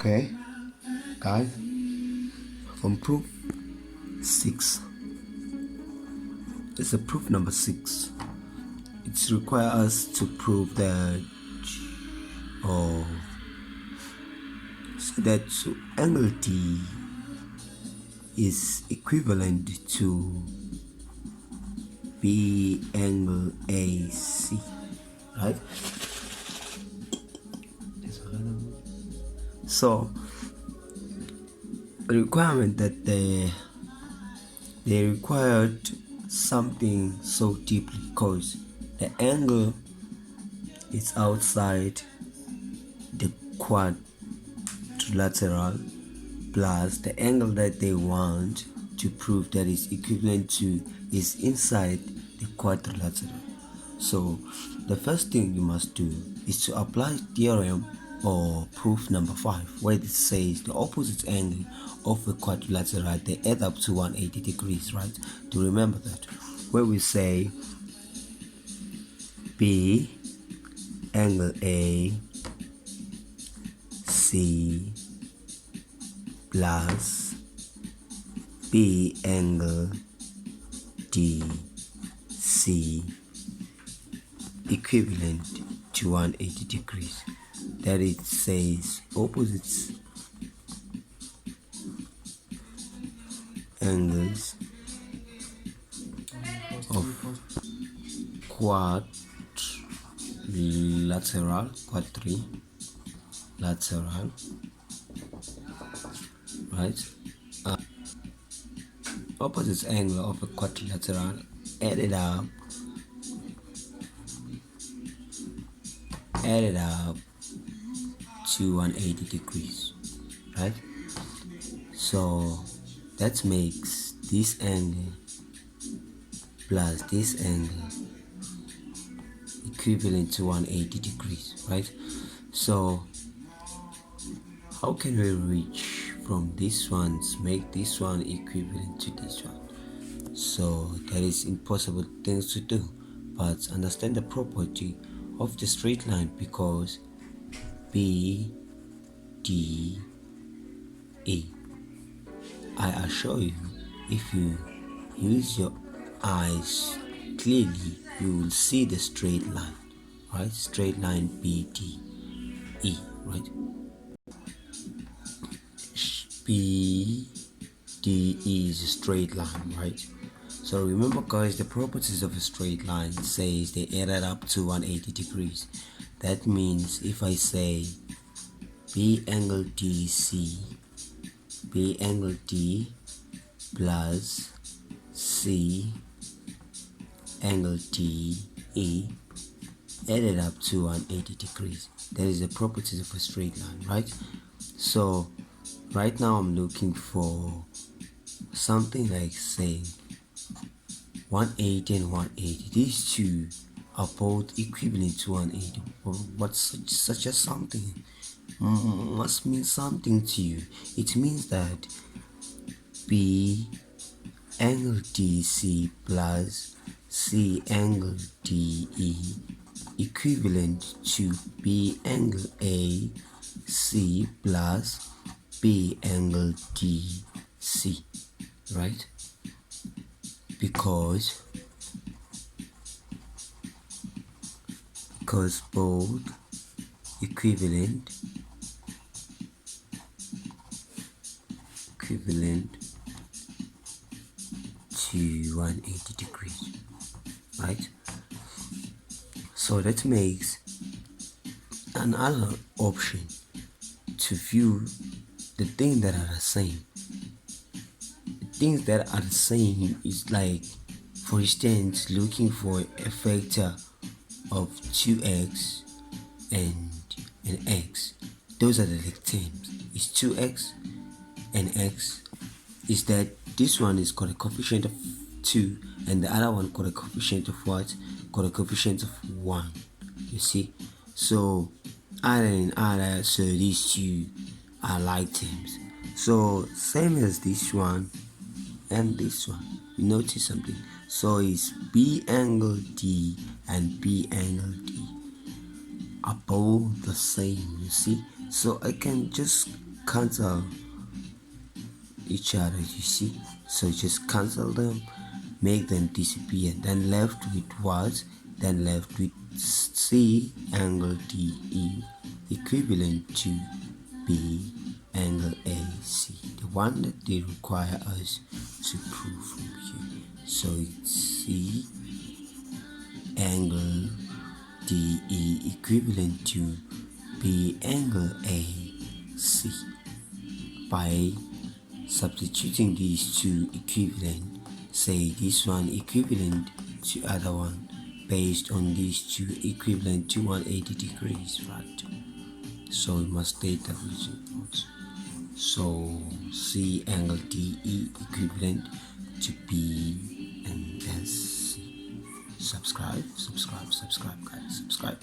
Okay, guys, from proof 6, it's a proof number 6. It requires us to prove that angle D is equivalent to B angle AC, right? So the requirement that they required something so deeply because the angle is outside the quadrilateral plus the angle that they want to prove that is equivalent to is inside the quadrilateral. So the first thing you must do is to apply theorem or proof number 5, where it says the opposite angle of a quadrilateral they add up to 180 degrees, right? To remember that, where we say B angle A C plus B angle D C equivalent to 180 degrees. That it says opposite angles of quadrilateral, right? Opposite angle of a quadrilateral added up to 180 degrees, right? So that makes this angle plus this angle equivalent to 180 degrees, right? So how can we reach from this one to make this one equivalent to this one? So that is impossible things to do, but understand the property of the straight line, because B D E, I assure you, if you use your eyes clearly, you will see the straight line, right? Straight line B D E, right? B D E is a straight line, right? So remember, guys, the properties of a straight line says they added up to 180 degrees. That means if I say B angle DC, B angle D plus C angle DE added up to 180 degrees. That is the properties of a straight line, right? So right now I'm looking for something like saying 180 and 180. These two are both equivalent to 180. But such as something must mean something to you. It means that B angle DC plus C angle DE equivalent to B angle AC plus B angle DC, right? Because both equivalent to 180 degrees, right? So that makes another option to view the things that are the same. The things that are the same is like, for instance, looking for a factor of 2x and x. Those are the like terms. It's 2x and x. Is that this one is called a coefficient of 2 and the other one called a coefficient of what? Called a coefficient of 1. You see? So other and other, so these two are like terms. So same as this one and this one. You notice something? So it's B angle D and B angle D are both the same, you see? So I can just cancel each other, you see. So just cancel them, make them disappear. Then left with what? Then left with C angle DE equivalent to B angle AC, the one that they require us to prove from here. So it's C angle DE equivalent to B angle AC. By substituting these two equivalent, say this one equivalent to other one based on these two equivalent to 180 degrees, right? So we must state the result. So C angle DE equivalent to B and SC. Subscribe guys, subscribe.